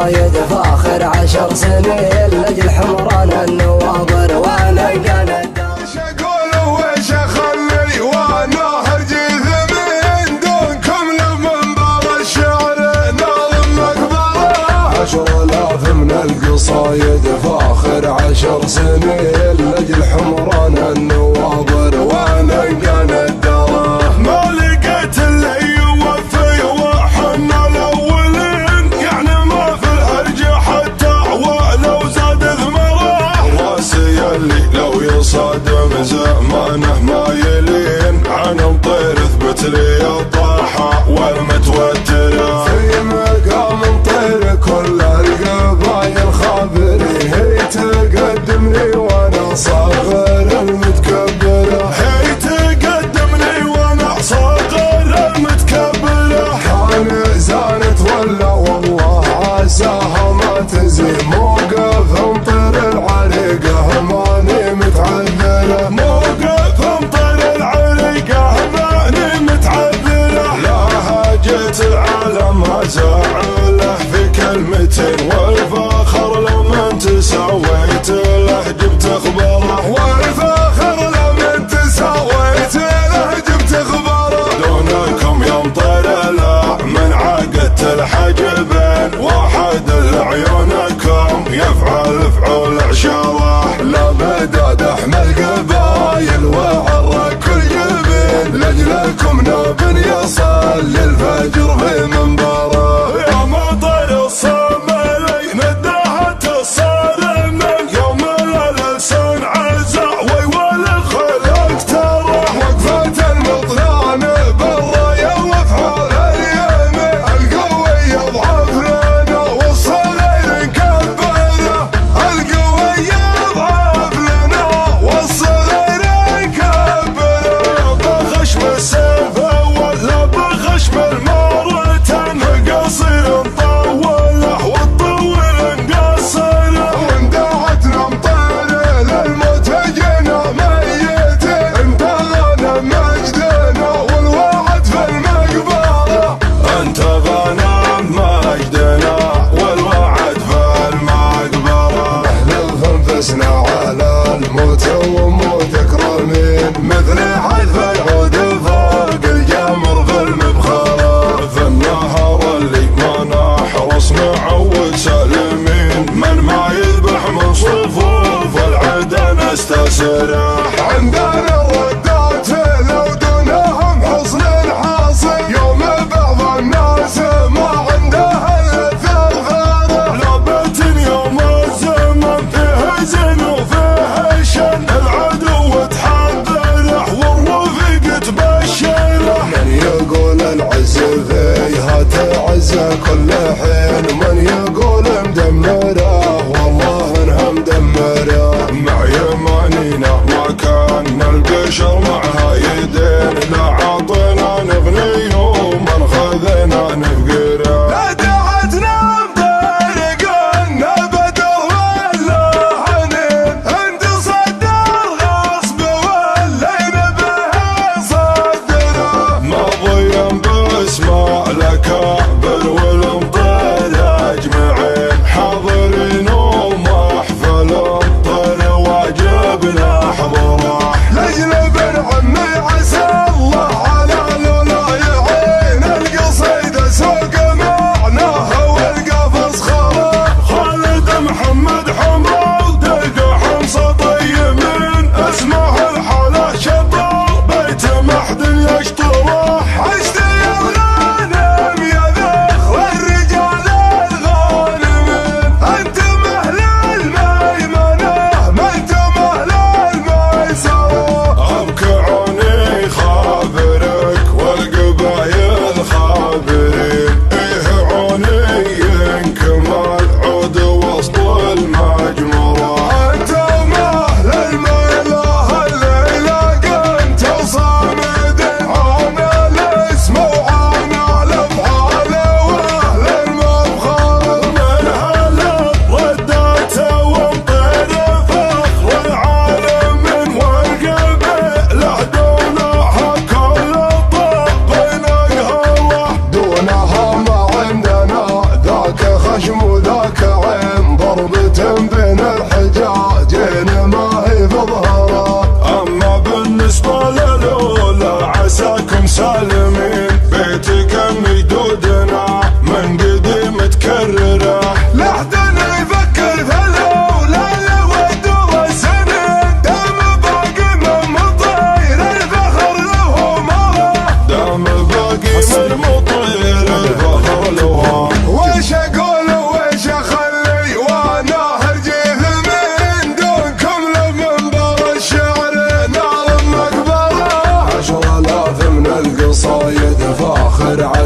قصايد فاخر 10 سنين لاجل حمران النواظر وانا قاند وش اقول وش اخلي وانا هرجيث من دونكم لمنبر الشعر ناظم مقبره 10,000 من القصايد فاخر 10 سنين لاجل حمران النواظر وانا قاند دره ما لقيت اللي يوفي وحنا الاولين يعني ما في الهرج حتى ولو زاد ثمره راسي اللي لو يصادم زمانه ما يلين عن مطير اثبت لي الطاحه والمتوتره في مقام مطير كل القبايل خابري هي تقدم لي وانا صاغر المتكبره هي تقدم لي وانا صاغر المتكبره كان زانت ولا والله عساها ما تزين موقف مطير العريقه ماني متعذره موقف مطير العريقه ماني متعذره لا هاجت العالم ازعله في كلمتين والفخر لما انت سويت له جبت خبره والفخر لما انت سويت له جبت خبره دونكم يا مطير لا من عقدت الحجبين واحد لعيونكم يفعل فعول عشره لا بداد احمل قبايل وعرى كل جبين لاجلكم ناب يصل للفجر في منبره يا مطير الصاملي ندهت الصارم يوم الالسان عزا ويول الخلق ترى وقفة المطران بالرايه وفعال اليمين القوي يضعف لنا والصغير نكبره القوي يضعف لنا والصغير نكبره بخشم السيف ولا بخشم المرتين قصير نطوله والطويل نقصره وندعتنا مطير للموت جينا ميتين انت غنم مجدنا والوعد في المقبره انت غنم مجدنا والوعد في المقبره نحن انفسنا على الموت وموتك رمين مثل حذف العود فوق الجمر في المبخره في النهر اللي ما نحرص نعود سالمين من ما يذبح من صفوف العدا نستسرح عندنا الردات لو دونهم حصن حاصل يوم بعض الناس ما عندها الثرثره لابت يوم الزمن فيه زين وفيه شن العدو تحذره والرفيق تبشره من يقول العز فيها تعز كل حين من يقول مدمره والله انها مدمره مع يمانينا ما كان نلقى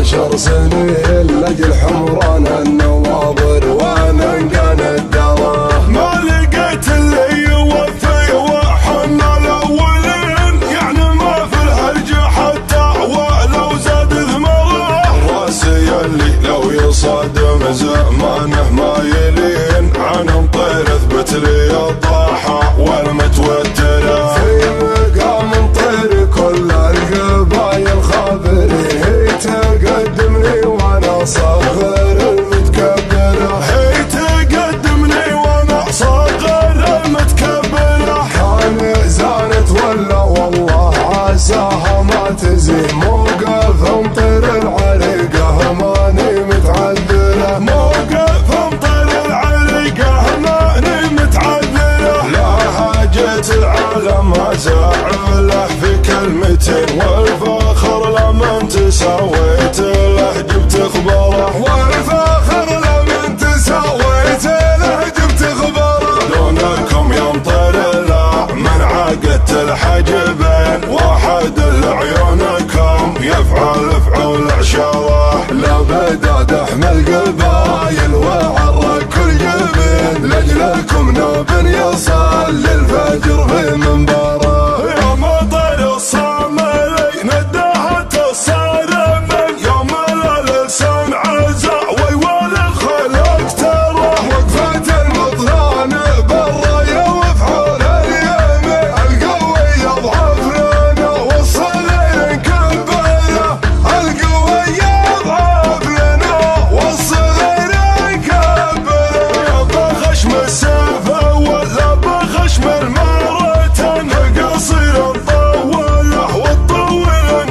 10 سنين لجل حمران النواظر وانا كان الدرا ما لقيت اللي يوفي وحنا الاولين يعني ما في الحرج حتى ولو زاد ثمره راسي اللي لو يصادم زمانه ما يلين عن مطير اثبت لي الطاحه والمتوتره في مقام مطير كل القبايل خابري هي تقدمني وانا صغر المتكبره هي تقدمني وانا صغر المتكبره كان زانت ولا والله عساها ما تزين موقف مطير العريقه ماني متعذره موقف مطير العريقه ماني متعذره لا حاجة العالم ازعله في كلمتين والفخر لما انت سويت له جبت خبره والفخر لما انت سويت له جبت خبره دونكم يا مطير لا من عقدت الحجبين واحد لعيونكم يفعل فعول عشره لا بدا دحم القبايل وعرى كل جبين لاجلكم ناب يصل للفجر في منبره يا مطير الصاملي ندهت الصارمين يوم الالسان عزا ويوال الخلق ترى وقفة المطران بالرايه وفحول اليمين القوي يضعف لنا والصغير نكبره القوي يضعف لنا والصغير نكبره يا بخشم السيف ولا بخشم المرتين قصير نطوله والطول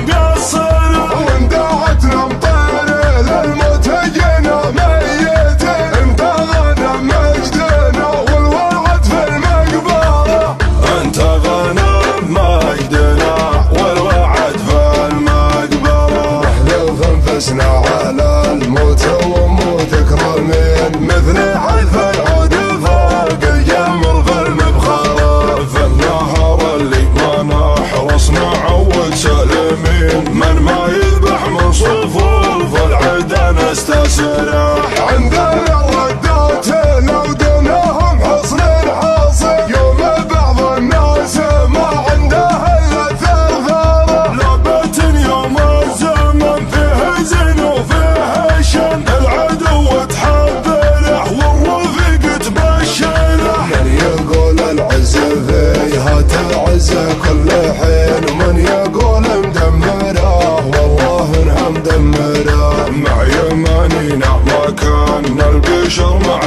نقصره واندعتنا مطير للموت جينا ميتين انت غنم مجدنا والوعد في المقبره انت غنم مجدنا والوعد في المقبره نحلف انفسنا على الموت وموتك رمين مثل عذف العود فوق الجمر في المبخره في النهر اللي ما نحرص نعود سالمين من ما يذبح من صفوف العدا نستسرح عندنا الردات لو دناهم حصن حاصل يوم بعض الناس ما عنده الا ثرثره لعبة يوم الزمن فيه زين وفيه شن العدو تحذره والرفيق تبشره من يقول العز فيها تعز كل حين ومن يقول مدمره والله انها مدمره مع يمانينا ما كان البشر مع